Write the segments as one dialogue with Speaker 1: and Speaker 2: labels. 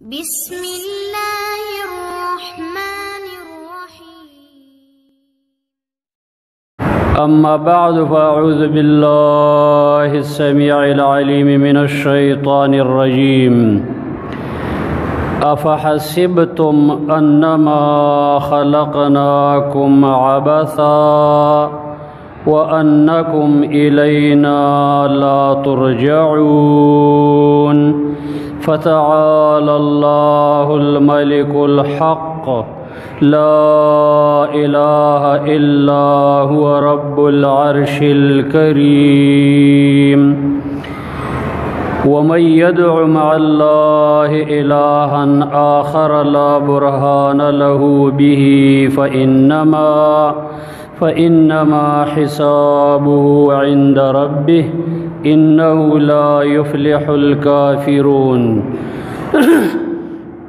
Speaker 1: بسم الله الرحمن الرحيم.
Speaker 2: أما بعد فأعوذ بالله السميع العليم من الشيطان الرجيم. أفحسبتم أنما خلقناكم عبثا وأنكم إلينا لا ترجعون فتعالى الله الملك الحق لا إله إلا هو رب العرش الكريم. ومن يدع مع الله إلها آخر لا برهان له به فإنما حسابه عند ربه إنه لا يفلح الكافرون.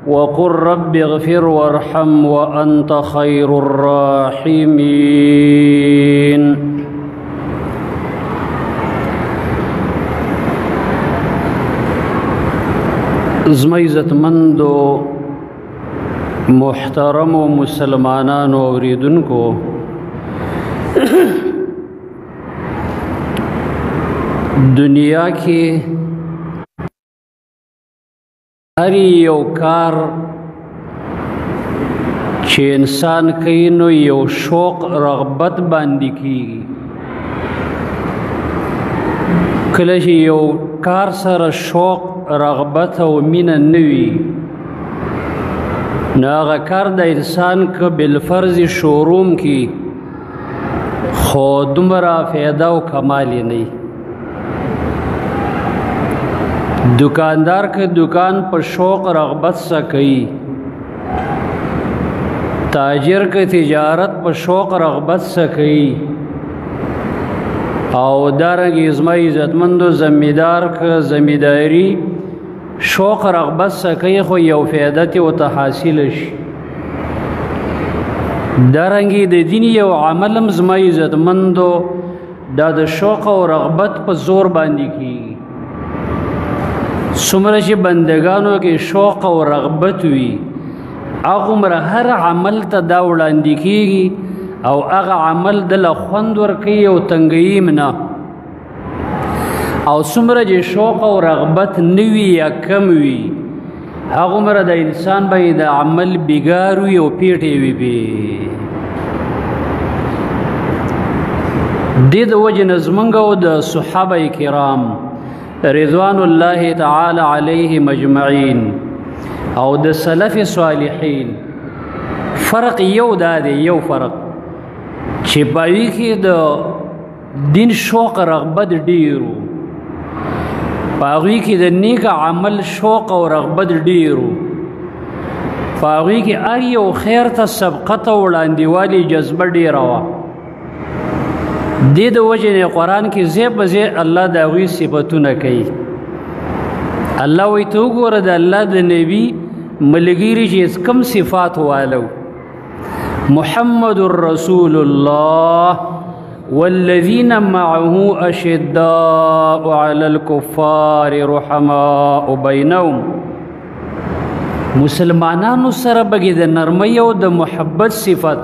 Speaker 2: وقل رب اغفر وارحم وأنت خير الراحمين. زما عزتمندو محترم و مسلمانانو اوریدونکو، دنیا کې هر یو کار چې انسان کوي نو یو شوق رغبت باندې کیږي. کله چې یو کار سره شوق رغبت او مینه نه وي نو هغه کار د انسان که بالفرض شوروم کی خو دومره فایده او کمال یې نه. دکاندار که دکان په شوق رغبت سره کوي، تاجر که تجارت په شوق رغبت سره کوي، او دارنګې زما عزتمندو زمیندار که زمینداری شوق رغبت سره کوي خو یو فایده ترې ورته حاصله شي. دارنګې د دین یو عمل هم زما عزتمندو دا د شوق او رغبت په زور باندې کیږي. څومره چې بندګانو کې شوق او رغبت وي هغومره هر عمل ته دا وړاندې کیږي او هغه عمل دله خوند ورکوي او تنګوي هم نه. او څومره چې شوق او رغبت نه وي یا کم وي هغومره د انسان به د عمل بیګار وي او پیټې وي بې. دې د وجې نه زموږ او د صحابه کرام رضوان الله تعالی علیهم اجمعین او د سلف صالحین فرق یو دا دی، یو فرق چې په هغوی کې د دین شوق رغبت ډېرو، په هغوی کې د نیک عمل شوق او رغبت ډېرو، په هغوی کې هر یو خیر ته سبقت او وړاندېوالي جذبه ډېره وه. دې د وجې نه قرآن کې ځای په ځای الله د هغوی صفتونه کوي. الله وایي ته وګوره د الله د نبي ملګري چې کم صفات والو: محمد رسول الله والذین معه اشداء علی الکفار رحماء بینهم. مسلمانانو سره بګې د نرمۍ او د محبت صفت،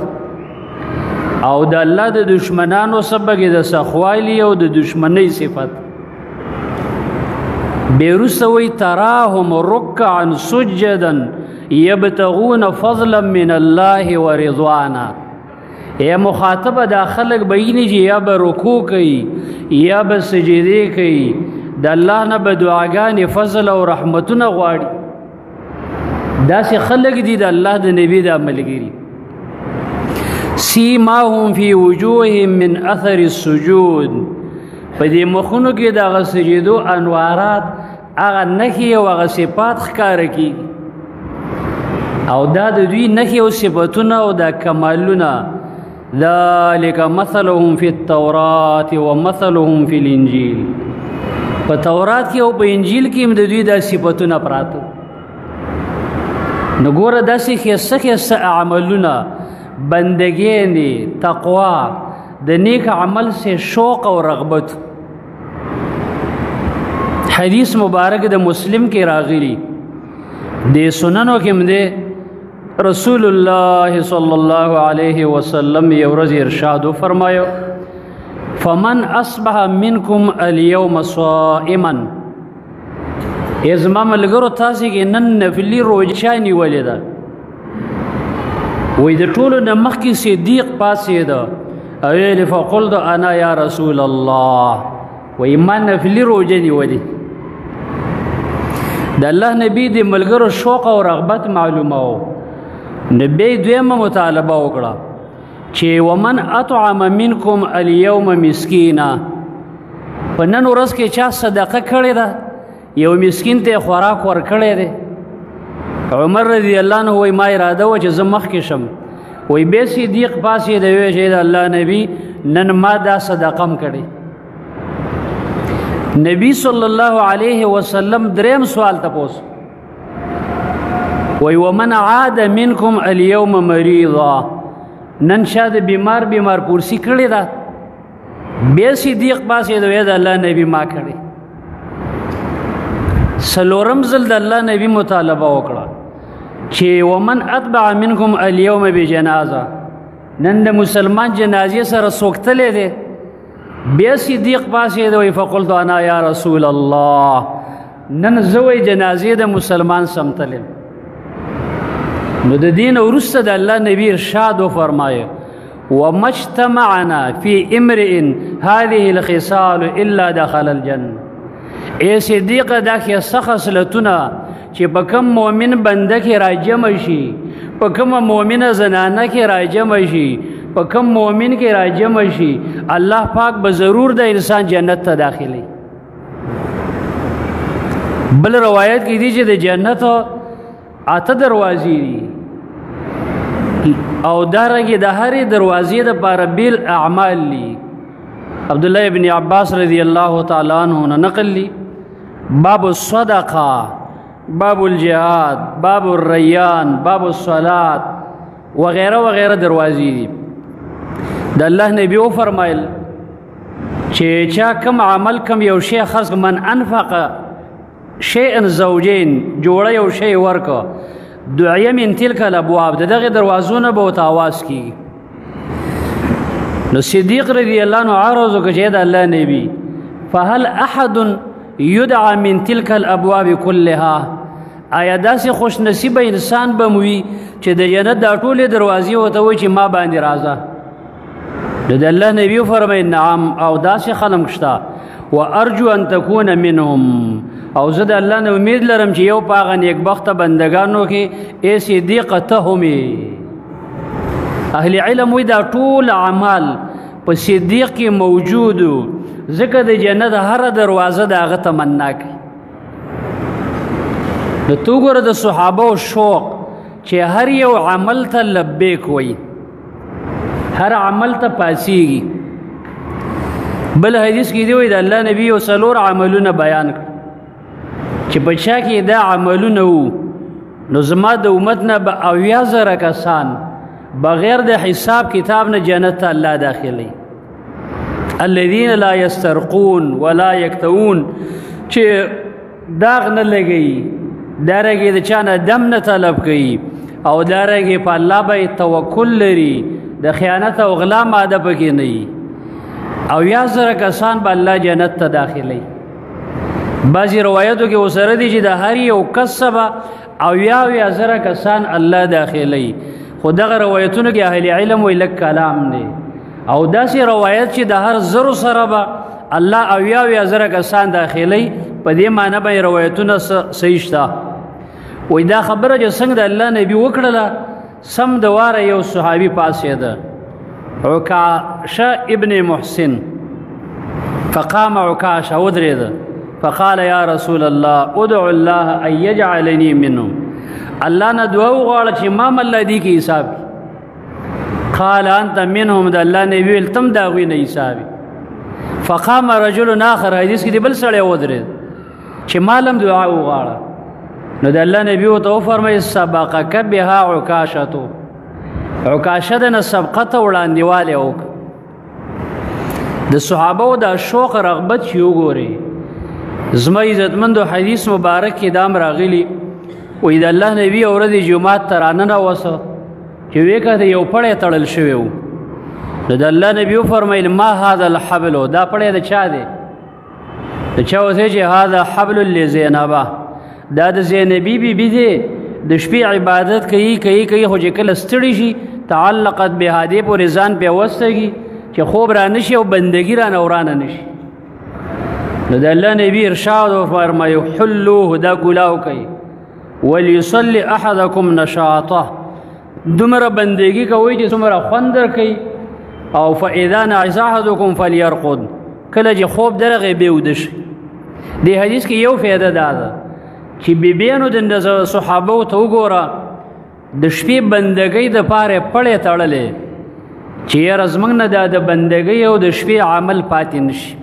Speaker 2: او د الله د دشمنانو سبګې د سخوالي او د دشمنۍ صفت. بیرسته وی تراهم رکعا سجدا یبتغون فضلا من الله ورضوانا. یا مخاطبه دا خلق بینی چې یا به رکوع کوي یا به سجدې کوي، د الله نه به دعاګانې فضل او رحمتونه غواړي. داسې خلق دي د الله د نبي دا ملګري. سیماهم فی وجوههم من اثر السجود. په دې مخونو کې د هغه سجدو انوارات، هغه نښې او هغه صفات ښکاره کېږي، او دا د دوی نښې او صفتونه او دا کمالونه. ذلک مثلهم فی التورات ومثلهم فی الانجیل. په تورات کې او په انجیل کې هم د دوی دا صفتونه پراته. نو ګوره داسې ښایسته ښایسته عملونه، بندگی، تقوا، د نیک عمل سے شوق او رغبت. حدیث مبارک د مسلم کې راغلی دې سننو کې مده رسول الله صلی الله علیه وسلم یو ورځ ارشاد فرمایو فمن اصبح منکم اليوم صائما ازما ملګرو تاسو کې نن نفلی روزه نیولې ده وې د ټولو نه مخکې صدیق پاسې ده اویل فقلت انا یا رسول الله وې ما نفلی روزه نیولې د الله نبی د ملګرو شوق او رغبت معلومه و نبی دویمه مطالبه وکړه چې ومن اطعم منکم اليوم مسکینا په نن ورځ کې چا صدقه کړې ده یو مسکین ته خوراک ورکړی دی عمر رضی الله عنه وایي ما اراده وه چې زه مخکې شم وایي بیا صدیق پاسېده ویې چې د الله نبي نن ما دا صدقه م کړې نبی صلی الله علیه وسلم دریم سوال تپوس وایي ومن عاد منکم اليوم مریضا نن شا د بیمار پورسی کړې ده بیا صدیق پاسېده ویې د الله نبي ما کړې سلورم ځل د الله نبی مطالبه وکړه چې ومن اتبع منکم اليوم بجنازه نن د مسلمان جنازې سره څوک تللی دی بیا صدیق پاسېده وایي فقلت انا یا رسول الله نن زه وایي جنازې د مسلمان سمتلم نو د دین وروسته د الله نبی ارشاد وفرمایه وما اجتمعنا في امرئ هذه الخصال الا دخل الجنه اے صدیق دا ښایسته خصلتونه چې په کوم مؤمن بنده کې راجمع شي په کومه مؤمنه زنانه کې راجمع شي په کوم مؤمن کې راجمع شي الله پاک به ضرور د انسان جنت ته داخلي بل روایت کې دي چې د جنت 8 دروازې دي او دارنګې د هرې دروازې دپاره بیل اعمال دي عبدالله ابن عباس رضی الله تعالی عنہ نقل لی باب الصدقہ باب الجهاد باب الریان باب الصلاة وغیرہ وغیرہ دروازی دی د الله نبی او فرمایل چې چا کم عمل کم یو شی خرڅ من انفق شیئا زوجین جوړه یو شی ورکو دعیه من تلک الابواب دغه دروازونه به ورته آواز کیږي نو صدیق رضی الله عنه عرض وکړ چې د الله نبی فهل احد يدعى من تلك الابواب كلها آیا داسې خوش نصیب انسان به موي چې د جنت دا ټولې دروازې ورته وایي چې ما باندې راځه د الله نبی فرمایي نعم او داسې خلک شته وارجو ان تكون منهم او زه د الله نه امید لرم چې یو په هغه نیکبخته بندګانو کې ای صدیقه ته همې اهل علم وی دا ټول اعمال په صدیق کې موجود ځکه د جنت هر دروازه د هغه تمنا کوي د تو ګوره د صحابه شوق چې هر یو عمل ته لبیک وي هر عمل ته پاسیږي بل حدیث کې دی وی د الله نبی او څلور عملونه بیان کړ چې په چا کې دا عملونه وو نو زما د امت نه به 80,000 کسان بغیر د حساب کتاب نه جنت ته الله داخلي الذين لا يسترقون ولا يكتوون چې داغ نه لګي دارنګې د چا نه دم نه طلب کوي او دارنګې په الله به توکل لري د خیانت او غلا ماده پکې نه وي 80,000 کسان به الله جنت ته داخلي بعضې روایتو کې ورسره دي چې د هر یو کس به 80,000 کسان الله داخلي خو دغه روایتونو کې اهل علم وی لږ کلام دی او داسې روایت چې د هر زرو سره به الله 80,000 کسان داخلي په دې معنی به روایتونه صحیح شته وی دا خبره چې څنګه د الله نبی وکړله سم د واره یو صحابي پاسېده عکاشه ابن محسن فقام عکاشه ودرېده فقال يا رسول الله ادعو الله ان يجعلني منهم الله نه دعا وغواړه چې ما الله دې کې حساب قال انت منهم د الله نبی ویل تم د هغوی نه حساب فقام رجل آخر حدیث کې بل سړی ودرېد چې ما لم دعا وغواړه نو د الله نبی ورته وفرمایي سبقک بها عکاشة عکاشه د نه سبقته وړاندېوالی وکړه د صحابو دا شوق رغبت چې وګورئ زما عزتمندو حدیث مبارک کې دام راغلی وی د الله نبی ورځې جومات ته راننوسه چې ویې کته یو پړی تړل شوی و نو د الله نبي وفرمیل ما هذا الحبل دا پړی د چا دی د چا وتی چې هذا حبل لزینبه دا د زینبی بیبي دی د شپې عبادت کوي خو چې کله ستړي شي تعلقت بها دې پورې ځان پې وستږي چې خوب را نشي او بندګي رانه ورانه نشي نو د الله نبي ارشاد وفرمایو حلوه دا کلاو کوي وليصلي احدكم نشاطه دومره بندګي کوي چې څومره خوند درکوي او فاذا نعس احدكم فليرقد کله چې خوب درغې به وده شي دې حدیث کې یو فایده دا ده چې بیبیانو د صحابو ته وګوره د شپې بندګۍ د پاره پړې تړلې چې یاره زموږ نه دا د بندګۍ او د شپې عمل پاتې نشي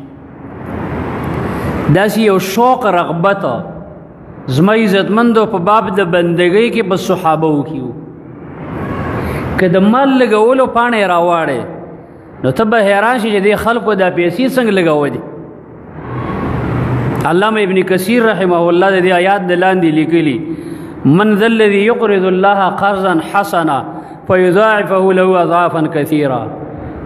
Speaker 2: داسې یو شوق رغبت زما عزتمندو په باب د بندګۍ کې په صحابو کې وو که د مال لګولو پاڼې راواړې نو ته به حیران شي چې دې خلکو دا پیسې څنګه لګولې علامه ابن کثیر رحمه الله د دې آیات د لاندې لیکلي من ذا الذي يقرض الله قرضا حسنا فيضاعفه له اضعافا كثيرا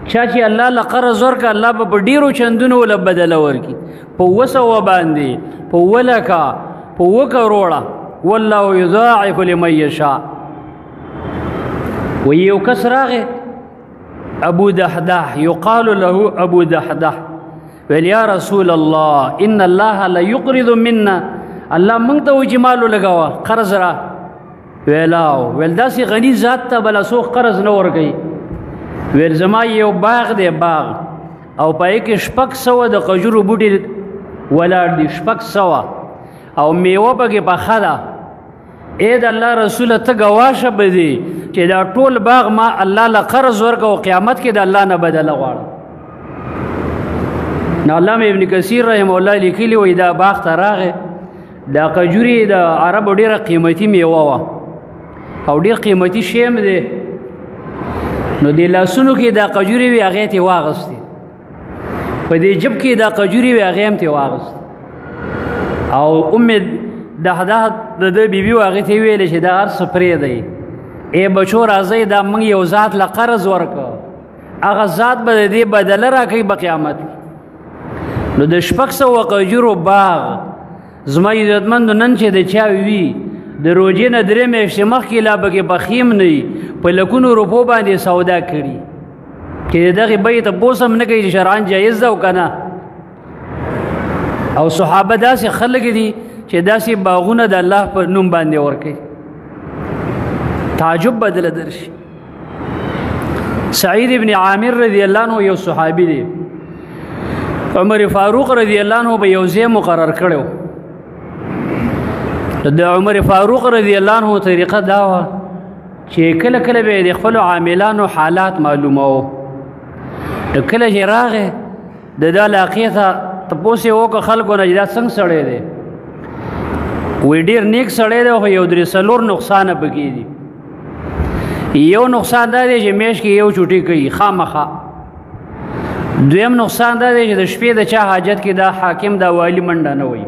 Speaker 2: چا چې الله له قرض ورکړه الله به په ډېرو چندونو له بدله ورکړي په 200 باندې په 1 لکه په 1 کروړه والله يضاعف لمن يشاء ويو کس راغی ابو دحدح يقال له ابو دحدح ویل یا رسول الله ان الله لا يقرض منا الله موږ ته وایي چې مالو لګوه قرض را ویل داسې غني ذات ته بله څوک قرض نه ورکوي ویل زما یو باغ دی باغ او پای کې 600 د قجورو بوټي ولاړ دي 600 او میوه پکې پخه ده اے د الله رسول ته ګواشه بدی چې دا ټول باغ ما الله له قرض ورکو قیامت کې د الله نه بدله غواړم نو علامه ابن کثیر رحمه الله لیکلی وای دا باغ ته راغی دا قجوري د عربو ډیره قیمتي میوه وه او ډیر قیمتي شی هم دی نو دې لاسونو کې دا قجوري وي هغې تې واغستې په دې جب کې دا قجوري وي هغې هم تې واغستې او دحدح د ده بیبي و هغې ته یې ویلې چې دا هر څه پرېږدئ ای بچو راځئ دا موږ یو ذات له قرض ورکړه هغه ذات به د دې بدله راکوي په قیامت نو د 600 قجورو باغ زما عزتمندو نن چې د چا وي د روژې نه 3 میاشتې مخکې لا پکې پخیم نه وي په لکونو روپو باندې سودا کړي چې د دغې بیې تپوس هم نه کوي چې شرعاً جایز ده او که نه او صحابه داسې خلک دي چې داسې باغونه د الله په نوم باندې ورکوي تعجب بدله درشي سعید ابن عامر رضی الله عنه یو صحابي دی عمر فاروق رضی الله عنه به یو ځای مقرر کړی د عمر فاروق رضی الله عنه طریقه دا وه چې کله کله به د خپلو عاملانو حالات معلوموه نو کله چې راغی د ده علاقې ته تپوس یې وکړه خلکو نه چې دا څنګه سړی دی وی ډېر نیک سړی دی خو یو 3 نقصانه پکې دي یو نقصان دا دی چې میاشت کې یو چوټي کوي خامخا دویم نقصان دا دی چې د شپې د چا حاجت کې دا حاکم دا والی منډه نه وي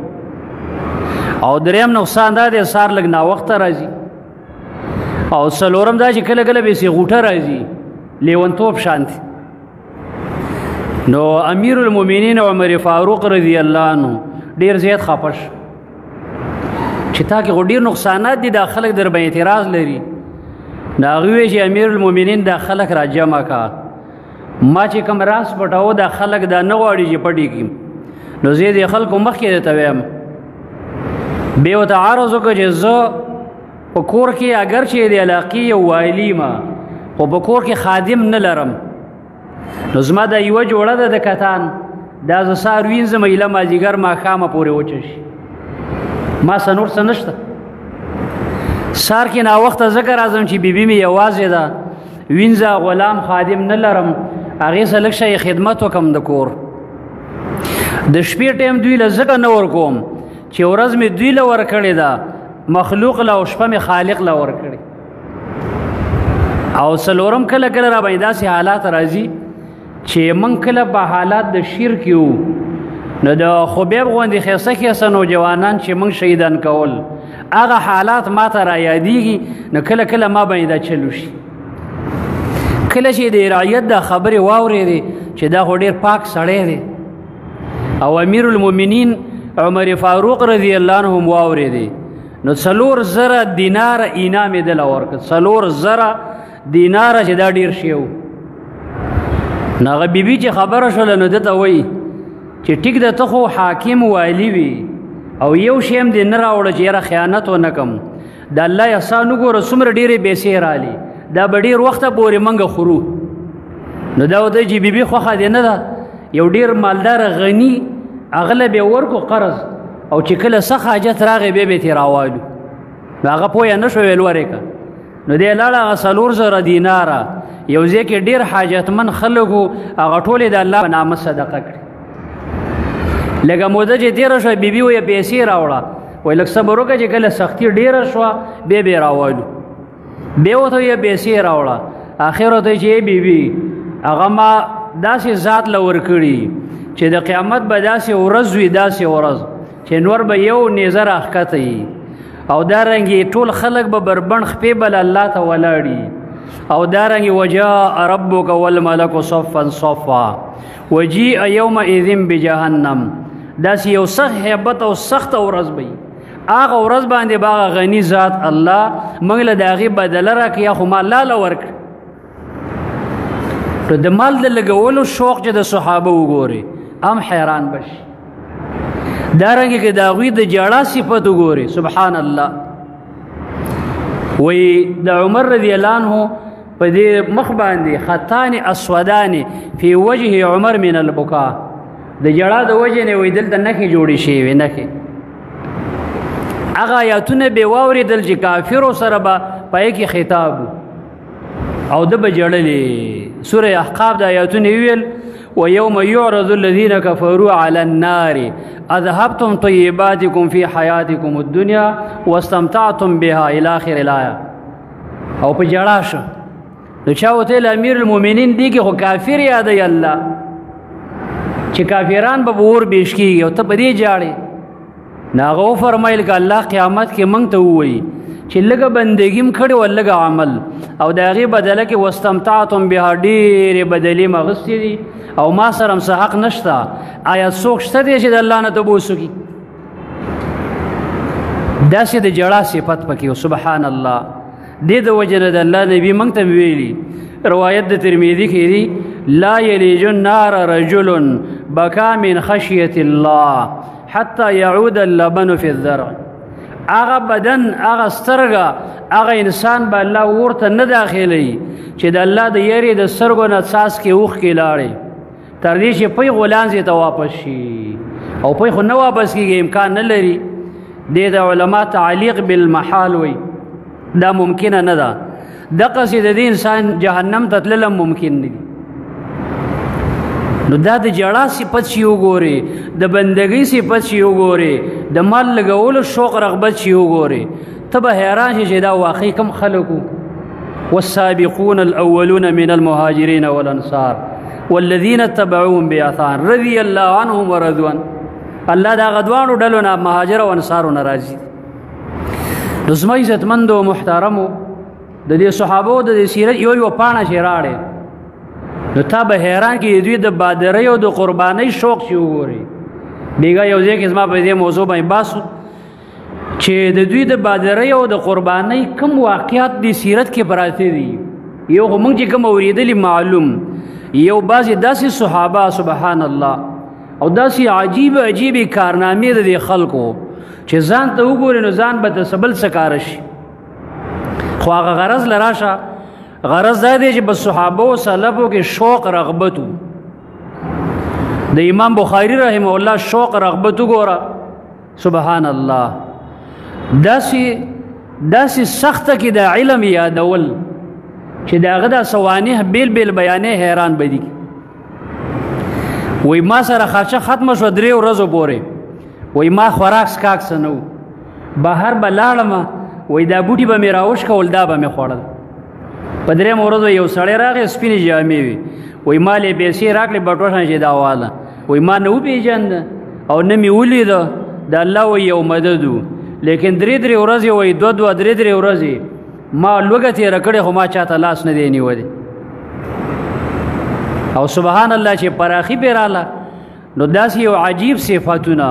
Speaker 2: او دریم نقصان دا دی سار لږ ناوخته راځي او څلورم دا چې کله کله به یې غوټه راځي لیونتوب شانتي نو امیر المؤمنین عمر فاروق رضی الله عنه ډېر زیات خفه شو چې تا کې خو ډېر نقصانات دي دا خلک در باندې اعتراض لري نو هغوی وایي چې امیر المؤمنین دا خلک را جمع کا ما چې کوم راز پټاو دا خلک دا نه غواړي چې پټي کړي نو زه د خلکو مخکې درته وایم بیا ورته عرض وکړه چې زه په کور کې اگر چې د علاقې یو والي ما خو په کور کې خادم نه لرم نو زما دا یوه جوړه ده د کتان دا زه سهار وینځم ایله مازدیګر ماښامه پورې وچه شي ما څه نور څه نشته سهار کې ناوخته ځکه راځم چې بیبي مې یوازې ده وینځه غلام خادم نه لرم هغې څه لږ شی خدمت وکړم د کور د شپې ټایم دوی له ځکه نه ورکوم چې ورځ مې دوی له ورکړې ده مخلوق له او شپه مې خالق له ورکړې او څلورم کله کله را باندې داسې حالات راځي چې موږ کله په حالات د شرک یو نو د خبیب غوندې ښایسته ښایسته نوجوانان چې موږ شهیدان کول هغه حالات ما ته را یادېږي نو کله کله ما باندې دا چلو شي کله چې د رعیت دا خبرې واورېدې چې دا خو ډېر پاک سړی دی او امیر المؤمنین عمر فاروق رضی الله عنه هم واورېدې نو 4,000 دینار انعام یې دله ورکړ 4,000 دیناره چې دا ډېر شی و نو هغه بیبي چې خبره شوله نو ده ته وایي چې ټیک ده ته خو حاکم والی وي او یو شی هم دې نه راوړه چې یاره خیانت ونه کم د الله احسان وګوره څومره ډېرې پیسې رالي دا به ډېر وخته پورې موږ خورو نو دا ورته چې بیبي خوښه دې نه ده یو ډېر مالدار غني هغه له به ورکو قرض او چې کله څه حاجت راغی بیا به یې راوالو نو هغه پویه نه شو ویل ورېکه نو دی لاړه هغه 4,000 دیناره یو ځای کې ډېر حاجتمند خلک وو هغه ټولې د الله په نامه صدقه کړي لږه موده چې تېره شوه بیبي ویې پیسې راوړه وایي لږ صبر وکړه چې کله سختي ډېره شوه بیا به یې راوالو بیا ورته ویې پیسې راوړه اخر ورته چې ای بیبي هغه ما داسې ذات له ورکړي چې د قیامت به داسې ورځ وي داسې ورځ چې نور به یو نیزه راښکته وي او دارنګې ټول خلک به بربند خپې بل الله ته ولاړي او دارنګې وجاء ربک والملک صفا صفا وجیء یومئذ بجهنم داسې یو سخت هیبت او سخته ورځ به وي هغه ورځ باندې به هغه غني ذات الله موږ له د هغې بدله راکړي یا خو ما الله له ورکړي نو د مال د لګولو شوق چې د صحابه وګوري هم حیران بشي دارنګه کې د هغوی د جړا صفت وګوري سبحان الله وی د عمر رضی الله عنه په دې مخ باندې خطان اسودان فی وجه عمر من البکا د جړا د وجه نه وی دلته نښې جوړې شوې نښې هغه آیاتونه به واورېدل چې کافرو سره به پای کې خطاب او د به جړلې سوره احقاف د آیاتونه ویل ويوم يعرض الذين كفروا على النار أذهبتم طيباتكم في حياتكم الدنيا واستمتعتم بها إلى آخر الآية او په جړا شو نو چا ورته امیر المؤمنین دی کې خو کافر یادوي الله چې کافران به اور بیش کېږي او ته په دې جاړې نو هغه وفرمیل که الله قیامت کې موږ ته ووایي چې لږه بندګي م کړې وه لږه عمل او د هغې بدله کې واستمتعتم بها ډېرې بدلې م اخیستې دي او ما سره هم څه حق نشته آیا څوک شته دی چې د الله نه تپوس وکړي داسې د جړا صفت پکې و سبحان الله دې د وجه نه د الله نبي موږ ته ویلي روایت د ترمذي کې دي لا یلیج النار رجل بکا من خشیة الله حتی یعود اللبن فی الذرع هغه بدن هغه سترګه هغه انسان به الله ورته نه داخلوي چې د الله د یېرې د سترګو نه څاڅکې اوښکې لاړې تر دې چې پی غولانځې ته واپس شي او پی خو نه واپس کېږي امکان نه لري دې د علما تعلیق بالمحال وی دا ممکنه نه ده دقسې د دې انسان جهنم ته تلل هم ممکن نه دي نو دا د جړا صفت شي وګورې د بندګۍ صفت شي وګورې د مال لګولو شوق رغبت شي وګورې ته به حیران شي چې دا واقعي کم خلک والسابقون الاولون من المهاجرين والانصار والذين اتبعوهم بإحسان رضي الله عنهم ورضوان الله دا غدوانو ډلو نه مهاجر او انصارو نه راځي نو زما عزتمندو محترمو د دې صحابو د دې سیرت یو پاڼه چې راړې نو تا به حیران کې دوی د بادرۍ او د قربانۍ شوق شي وګوري بیګا یو ځای کې زما په دې موضوع باندې باسو چې د دوی د بادرۍ او د قربانۍ کوم واقعات د سیرت کې پراته دي یو خو موږ چې کوم اورېدلي معلوم یو بعضې داسې صحابه سبحان الله او داسې عجیبې کارنامې د دې خلکو چې ځان ته وګورې نو ځان به ته بل څه کاره شي خو هغه غرض له راشه غرض دا دی چې بس صحابه و سلفو کې شوق رغبت د امام بخاری رحمه الله شوق رغبت وګوره سبحان الله داسې سخته کې د علم یادول چې د هغه دا سوانح بیل بیانې حیران به دي وی ما سره خرچه ختمه شوه 3 ورځو پورې وی ما خوراک سکاک څه نه و بهر به لاړمه وی دا بوټي به مې راوشکول دا به مې خوړل په 3 ورځو یو سړی راغی سپینې جامې وي وی ما لې پیسې راکړې بټوه شان چې دا واله وی ما نه وپېژانده او نه مې ولیده د الله وی یو مدد و لیکن درې ورځې وایي 2 درې ورځې ما لوږه تېره کړې خو ما چاته لاس نه دی نیولی او سبحان الله چې پراخي پې راله نو داسې یو عجیب صفتونه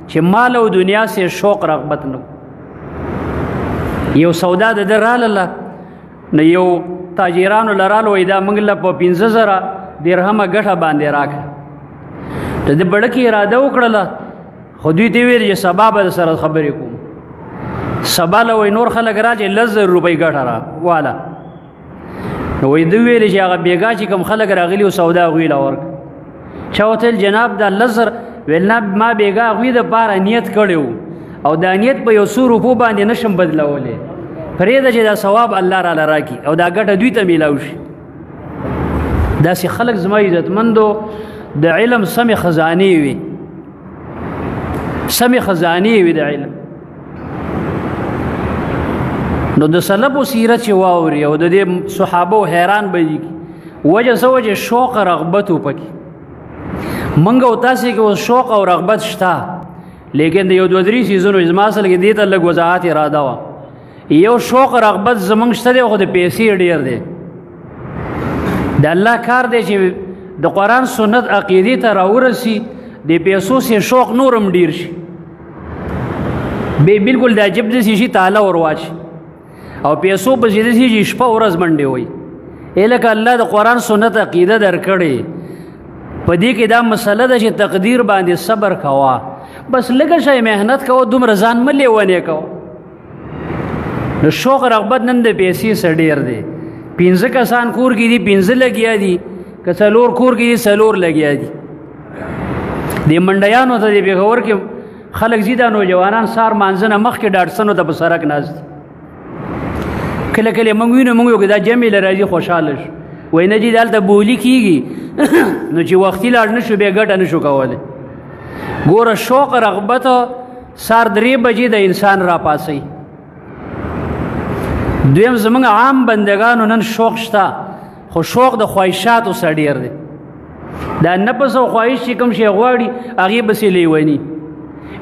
Speaker 2: چې مال او دنیا سے شوق رغبت نو یو سودا د ده راله نو یو تاجرانو لرالو وایي دا موږ له په 15,000 درهمه ګټه باندې راکړه د ده بړکې اراده وکړله خو دوی ته ویل چې سبا به سره خبرې کوم سبا له وایي نور خلک را چې 10,000 روپۍ ګټه را واله نو وایي دوی ویلې چې هغه بېګا چې کوم خلک راغلي و سودا هغوی له ورکړه چا ورته ویل جناب دا 10,000 ویل نه ما بېګا هغوی دپاره نیت کړی و او دا نیت په یو 100 روپو باندې نشم بدلولی پرېږده چې دا ثواب الله راله راکړي او دا ګټه دوی ته میلاو شي داسې خلک زما عزتمندو د علم سمې خزانې وي سمې خزانې وي د علم نو د سلفو سیرت چې واوري او د دې صحابو حیران به دي وجه څه وجه شوق رغبت و پکې موږ او تاسې کې اوس شوق او رغبت شته لیکن د یو 2-3 سیزونو زما اصل کې دې ته لږ وضاحت اراده وه یو شوق رغبت زمونږ شته دی خو د پیسې ډېر دی د الله کار دی چې د قرآن سنت عقیدې ته راورسي د پیسو سې شوق نور هم ډېر شي بالکل دا جب داسې شي تاله ور واچي او پیسو پسې داسې چې شپه ورځ منډې وي لکه الله د قرآن سنت عقیده درکړې په دې کې دا مسله ده چې تقدیر باندې صبر کوه بس لږه شی محنت کوه دومره ځان مه لیونی کوه نو شوق رغبت نن د پیسې څه ډېر دی 15 کسان کور کې دي 15 لګیا دي که 4 کور کې دي 4 لګیا دي د منډیانو ته د پېښور کې خلک ځي دا نوجوانان سار مانځه نه مخکې ډاټسنو ته په سړک ناست دي کله کله موږ وینو موږ یو دا جمع له راځي خوشحاله شو وایي نه جي دلته بولي کېږي نو چې وختي لاړ نه شو بیا ګټه نه شو کولی ګوره شوق رغبت سار 3 بجې د انسان راپاسئ دویم زمونږ عام بندگانو نن شوق شته خو شوق د خواهشاتو سره ډېر دی دا نفس او خواهش چې کوم شی غواړي هغې پسې لیوني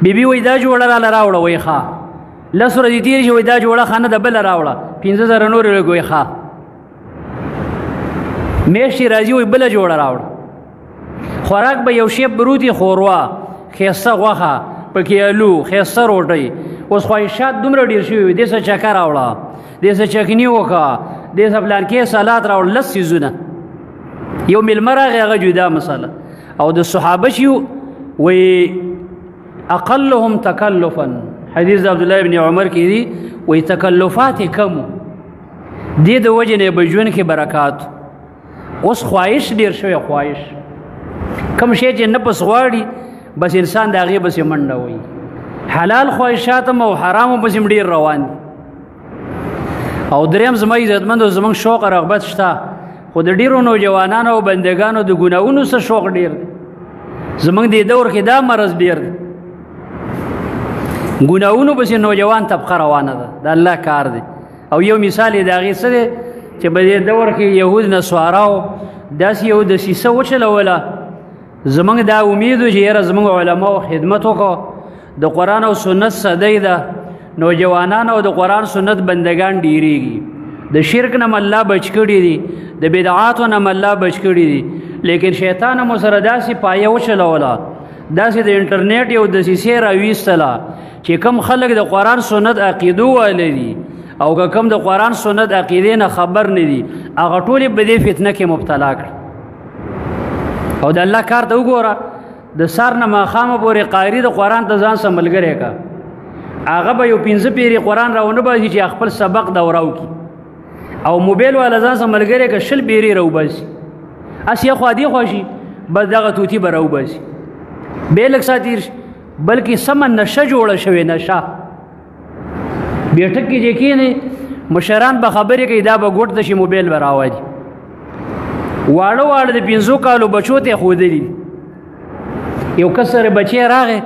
Speaker 2: بیبي وایي دا جوړه راله راوړه وایي ښه 10 ورځې تېرې شي وایي دا جوړه ښه نه ده بله راوړه 15,000 نورې لږ وایي ښه میاشتې راځي وایي بله جوړه راوړه خوراک به یو شی بروتي خوروا ښایسته غوښه پکې الو ښایسته روټۍ اوس خواهشات دومره ډېر شوي وي دې څه چکه راوړه دې څه چکني وکړه دې څه پلانکې سلاد راوړه 10 څیزونه یو میلمه راغی هغه جدا مسله او د صحابه چې وایي اقلهم تکلفا حدیث د عبدالله ابن عمر کې دي وایي تکلفات یې کم دې د وجې نه به ژوند کې برکات اوس خواهش ډېر شوی خواهش کم شی چې نفس غواړي بس انسان د هغې پسې منډه وایي حلال خواهشات هم او حرام هم پسې ډېر روان دي او دریم زما عزتمندو زموږ شوق رغبت شته خو د ډېرو نوجوانانو او بندګانو د ګناهونو څه شوق ډېر دی زموږ دې دور کې دا مرض ډېر دی ګناهونو پسې نوجوان طبقه روانه ده د الله کار دی او یو مثال یې د هغې څه دی چې په دې دور کې یهود نصاراو داسې یو دسیسه وچلوله زموږ دا امید و چې یاره زموږ علماو خدمت وکړو د قرآن او سنت صدی ده نوجوانان او د قرآن سنت بندگان ډیریږي د شرک نه الله بچ کړي دي د بدعاتو نه الله بچ کړي دي لیکن شیطان مو سره داسې پایه وچلوله داسې د انټرنیټ یو دسیسې راویستله چې کم خلک د قرآن سنت عقیدو والی دي او که کم د قرآن سنت عقیدې نه خبر نه دي هغه ټولې په دې فتنه کې مبتلا کړي او د الله کار ته وګوره د سار نه ماښامه پورې قاري د قرآن ته ځان سره ملګری که هغه به یو 15 پیرې قرآن راونه باسي چې خپل سبق دوره وکړي او موبایل والا ځان سره ملګری که 20 پیرې راوباسي هسې یې خوا دې خوا شي بس دغه توتي به راوباسي بیا لږ ساعت تېر شي بلکې سمه نشه جوړه شوې نشه بیټک کې چې کښېنې مشران به خبرې کوي دا به ګوټ ته شي موبایل به راوالي واړه واړه د 15 کالو بچو ته یې ښودلي یو کس سره بچی راغی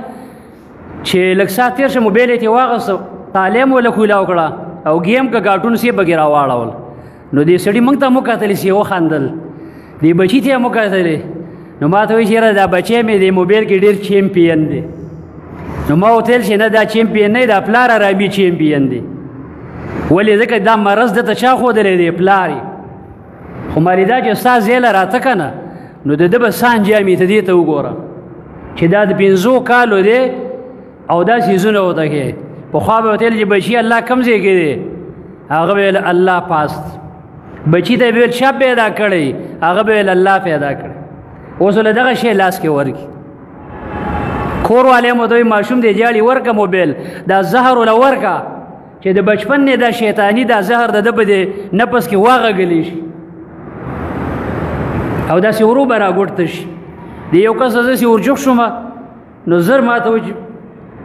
Speaker 2: چې لږ ساعت تېر شه موبایل یې ترې واخیسته تعلیم وله کولاو کړه او ګیم که کارټون سې پکې راواړول نو دې سړي موږ ته هم وکتلې سې وخندل دې بچي ته هم وکتلې نو ما ته وایي چې یاره دا بچی مې دې موبایل کې ډېر چیمپین دی نو ما ورته ویل چې نه دا چیمپین نه دا پلار عربي چیمپین دی ولې ځکه دا مرض دته چا ښودلی دی پلار یې خو ما لیدا چې ستا زیله راته که نه نو د ده به سانجامي ته دې ته وګوره چې دا د 5 کالو دی او دا څیزونه ورته کوي پخوا به ورته ویل چې بچي الله کوم ځای کې دی هغه به ویل الله پاست بچي ته به ویل چا پیدا کړی هغه به ویل الله پیدا کړی اوس له دغه شی لاس کې ورکړي کور والی مو ته وایي ماشوم دی جاړي ورکه موبیل دا زهر وله ورکه چې د بچپن نه دا شیطاني دا زهر د ده په دې نفس کې واغږلی شي او داسې ورو به راګوټته شي د یو کس داسې ورجوخ شومه نو زر ما ته وایي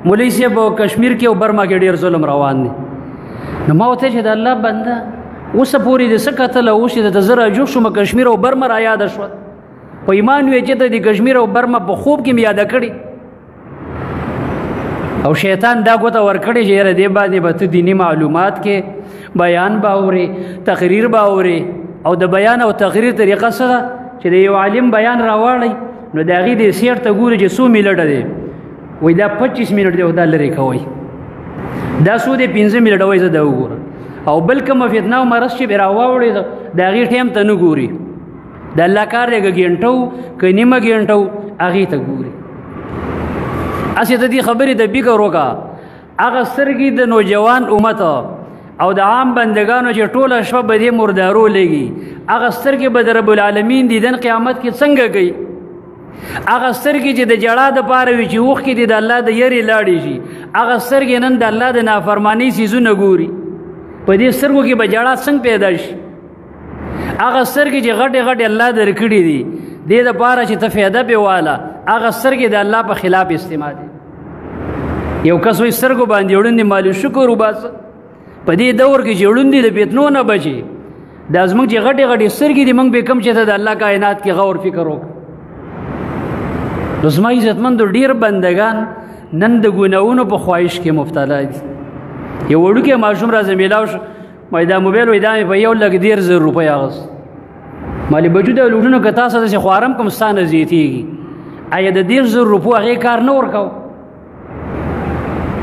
Speaker 2: مولوي صاحب کشمیر کې او برما کې ډېر ظلم روان دی نو ما ورته چې د الله بنده اوسه پورې د څه کتله اوس چې درته زه راجوخ شومه کشمیر او برما را یاده شوه په ایمان وی چې ته د کشمیر او برما په خوب کې مې یاده کړې او شیطان دا ګوته ورکړې چې یاره دې باندې به ته دیني معلومات کې بیان به اورې تقریر به اورې او د بیان او تقریر طریقه څه ده چې د یو عالم بیان راواړئ نو د هغې د سیر ته ګوري چې څو منټه دی وایي دا 25 منټ دی او دا لرې کوئ دا څو دی 15 منټه وایي زه دا وګورم او بل کومه فتنه او مرض چې به راواوړې د هغې ټایم ته نه ګوري د الله کار دی که ګنټه و که نیمه ګنټه و هغې ته ګوري هسې د دې خبرې د فکر وکړه هغه سترګې د نوجوان امت او د عام بندگانو چې ټوله شپه به دې مردارو لګي هغه سترګې به د رب العالمین دیدن قیامت کې څنګه کوي هغه سترګې چې د جړا دپاره وي چې اوښکې دې د الله د یرې لاړې شي هغه سترګې نن د الله د نافرمانۍ څیزونه ګوري په دې سترګو کې به جړا څنګه پیدا شي هغه سترګې چې غټې غټې الله درکړي دي دې دپاره چې ته فایده پې واله هغه سترګې د الله په خلاف استعمال دي یو کس وایي سترګو باندې وړوندې مالې شکر وباسه په دې دور کې چې وړوندې د فتنو نه بچي دا زموږ چې غټې غټې سترګې دي موږ به کوم چې ته د الله کائنات کې غور فکر وکړو نو زما عزتمندو ډېر بندګان نن د ګناهونو په خواهش کې مبتلا دي یو وړوکی ماشوم راځه میلاو شو وایي دا موبایل وایي دا مې په 1,10,000 روپۍ اخیست مالې بچو دا لوټونه که تا سره داسې خوارم کوم ستا نه زیاتېږي آیا د 10,000 روپو هغې کار نه ورکوو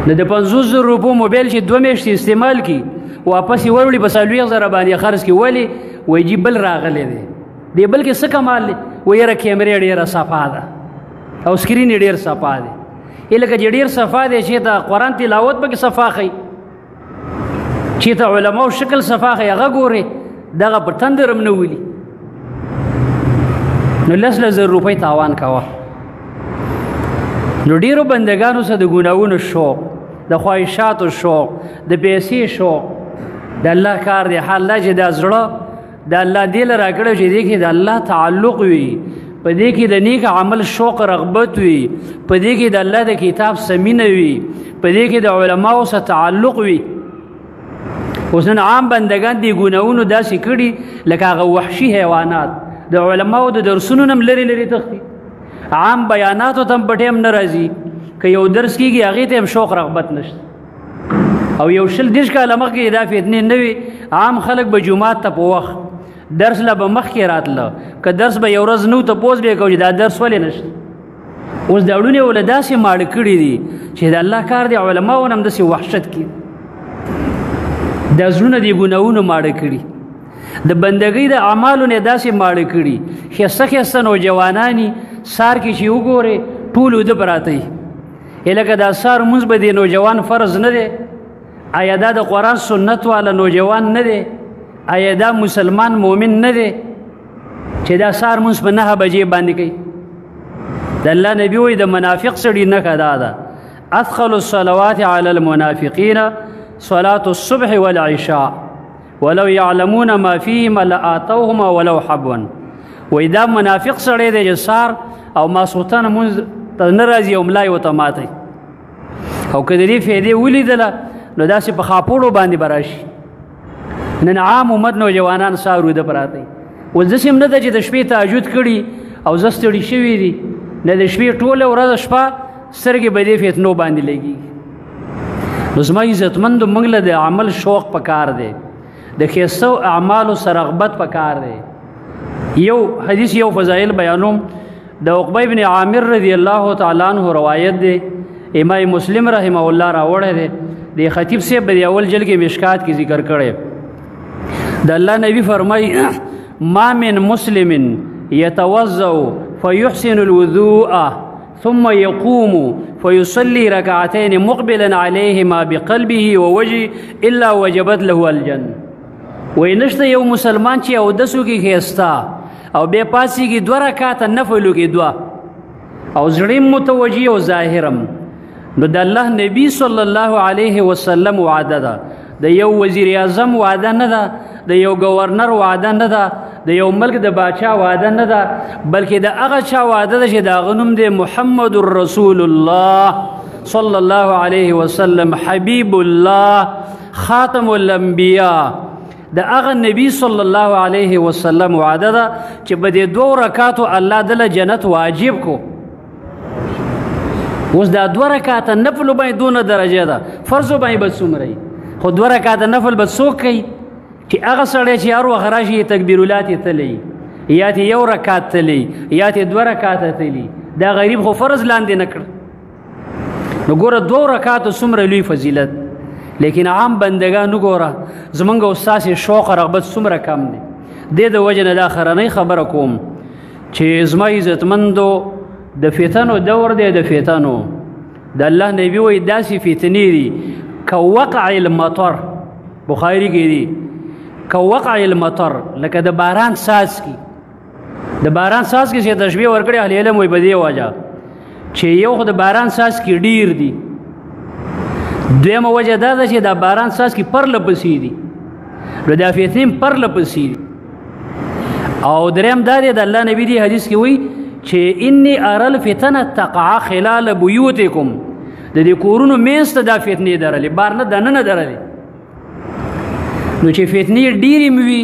Speaker 2: نو د 50,000 روپو موبایل چې 2 میاشتې استعمال کړي واپس یې وروړي په 40,000 باندې خرڅ کړي ولې وایي جي بل راغلی دی دې بل کې څه کمال دی وایي یاره کیمرې ډېره صفا ده او سکرین یې ډېر صفا دی لکه چې ډېر صفا دی چې ته قرآن تلاوت پکې صفا ښي چې ته علماو شکل صفا ښي هغه ګورې دغه په تندر هم نه ولي نو 10,000 روپۍ تاوان کوه نو ډېرو بندګانو سره د ګناهونو شوق د خواهشاتو شوق د پیسې شوق د الله کار دی حال دا چې دا زړه د الله دې له راکړی چې دې کې د الله تعلق وي په دې کې د نیک عمل شوق رغبت وي په دې کې د الله د کتاب سمینه وي په دې کې د علماو سره تعلق وي اوس نن عام بندګان دې ګناهونو داسې کړي لکه هغه وحشي حیوانات د علماو د درسونو نه هم لرې لرې تښتي عام بیاناتو ته هم په ټایم نه راځي که یو درس کېږي هغې ته هم شوق رغبت نشته او یو 20 کاله مخکې دا فتنې نه وي عام خلک به جومات ته په وخت درس له به مخکې راتله که درس به یو ورځ نو تپوس به یې کوو چې دا درس ولې نشته اوس دا وړونه له داسې ماړه کړي دي چې د الله کار دی علماو هم داسې وحشت کړي دا زړونه دې ګناهونو ماړه کړي د بندګۍ د اعمالو نه داسې ماړه کړي ښایسته ښایسته نوجواناني سار کې چې وګورې ټول اوده پراته وي لکه دا سار مونځ به د نوجوان فرض نه دی آیا دا د قرآن سنت والا نوجوان نه دی آیا دا مسلمان مومن نه دی چې دا سار مونځ په 9 بجې باندې کوي د الله نبي وایي د منافق سړي نښه دا ده اثقل الصلوات علی المنافقین صلاة الصبح والعشاء ولو يعلمون ما فيهما لآتوهما ولو حبوا وای دا منافق سړی دی چې سار او ماسخوتن مونځ ته نه راځي او ملا یې ورته ماتی او که د دې فایدې ولیدله نو داسې په خاپوړو باندې به راشي نن عام امت نوجوانان سار اوده پراته اوس داسې هم نه ده چې د شپې تهجد کړي او زه ستړي شوي دي نه د شپې ټوله ورځ شپه سترګې به دې فتنو باندې لګېږي نو زما عزتمندو موږ له د عمل شوق پکار دی د ښایستو اعمالو سره رغبت پکار دی یو حدیث یو فضائل بیانوم د عقبه ابن عامر رضی الله تعالی عنہ روایت دی امام مسلم رحمه الله راوړی دی د خطیب صاحب د اول جلد کې مشکات کې ذکر کړی د الله نبی فرمای ما من مسلم يتوضأ فيحسن الوضوء ثم يقوم فيصلي ركعتين مقبلا عليهما بقلبه ووجهه الا وجبت له الجنه وینشته یو مسلمان چې او دسو کې خيستا او به پاسي کې 2 رکعات نفل کې 2 او زړیم متوجي او ظاهرم نو د الله نبی صلی الله علیه وسلم وعده ده د یو وزیر اعظم وعده نه ده د یو گورنر وعده نه ده د یو ملک د باچا وعده نه ده بلکې د هغه چا وعده ده چې د هغه نوم دی محمد رسول الله صلی الله علیه وسلم حبیب الله خاتم الانبیاء د هغه نبی صلی الله علیه وسلم وعده ده چې په دې 2 رکعاتو الله دله جنت واجب کو اوس دا 2 رکعات نفل باندې دونه درجه ده فرض باندې بس څومره خو 2 رکعات نفل بس څوک کوي چې هغه سړی چې هر وخت راشي تکبیرولات یې تلی یا ته 1 رکعت تلی یا ته 2 رکعات تلی دا غریب خو فرض لاندې نه کړ نو ګوره 2 رکعات څومره لوی فضیلت لیکن عام بندگان وګوره زمونږ استاد شوق رغبت څومره کم دی د وجه نه د اخرنۍ خبره کوم چې زما عزتمندو د فتنو دور دی د فتنو د الله نبی وایي داسې فتنې دي کوقع المطر بخاري کې دي کوقع المطر لکه د باران ساز کې د باران ساز کې چې تشبیه ورکړي اهل علم وایي په دې وجه چې یو خو د باران ساز کې ډیر دي دویمه وجه دا ده چې د باران ساز کې پرله پسې دي نو دا فتنې پرله پسې دي او دریم دا دی د الله نبی دی حدیث کې وایي چې انی ارى الفتنه تقع خلال بيوتكم د دې کورونو مینځ ته دا فتنې درلې بار نه دننه درلې نو چې فتنې ډېرې وي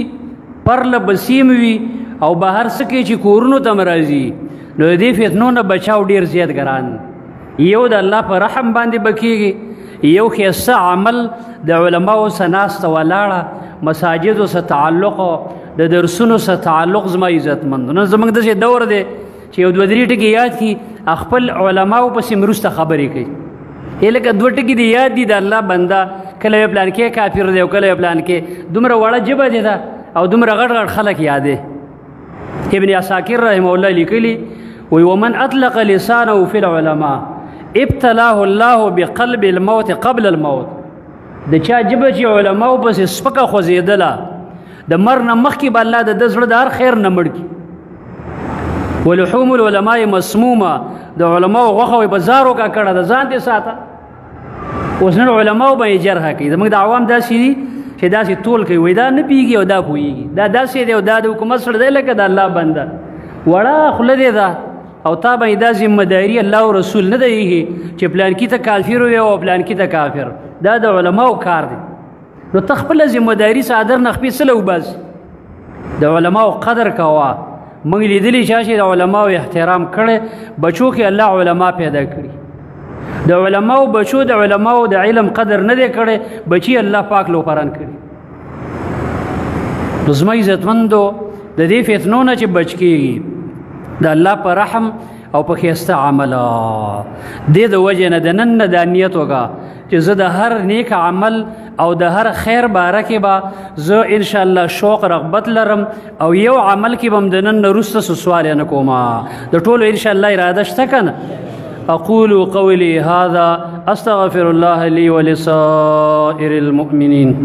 Speaker 2: پرله بسې وي او بهر څه کې چې کورونو ته راځي نو د دې فتنو نه بچاو ډېر زیات ګران یو د الله په رحم باندې بکیږي یو ښایسته عمل د علماو سره ناسته ولاړه مساجدو سره تعلق د درسونو سره تعلق زما عزتمند نو زموږ داسې دور دی چې یو 2-3 ټکي یاد کړي خپل علماو پسې مرسته خبرې کوي لکه 2 ټکي دي یاد دي د الله بنده کله یې پلان کې کافر دی او کله یې پلان کې دومره وړه ژبه دی ده او دومره غټ غټ خلک یادې ابن عساکر رحمه الله لیکلي وی ومن اطلق لسانه في العلماء ابتلاه الله بقلب الموت قبل الموت د چا ژبه چې علماو پسې سپکه خوځېدله د مرګ نه مخکې به الله د ده زړه د هر خیر نه مړ کړي ولحوم العلماء مسمومه د علماو غوښه وي په زارو کا کړه د ځان دې ساته اوس نن علماو به یې جرحه کوي زموږ د عوام داسې دي چې داسې ټول کوي وایي دا نه پیږي او دا پوهېږي دا داسې دی او دا د حکومت سره دی لکه د الله بنده وړه خوله دی ده او تا باندې دا ذمهداري الله او رسول نه دی چې پلانکي ته کافر وي او پلانکي ته کافر دا د علماو کار دی نو ته خپله ذمهداري صادر نه خپې څه له وباسي د علماو قدر کوه موږ لیدلی چې د علماو احترام کړی بچو کې الله علما پیدا کړي د علماو بچو د علماو د علم قدر نه دی کړی بچي الله پاک لوپران کړي نو زما عزتمندو د دې فتنو نه چې بچ کېږي د الله په رحم او په ښایسته عمله دې د وجې نه د نن نه دا نیت وکړه چې زه د هر نیک عمل او د هر خیر باره کې به زه انشاءالله شوق رغبت لرم او یو عمل کې به هم د نن نه وروسته سوال نه کوم د ټولو انشاءالله اراده شته که نه اقول قولي هذا استغفر الله لي ولسائر المؤمنين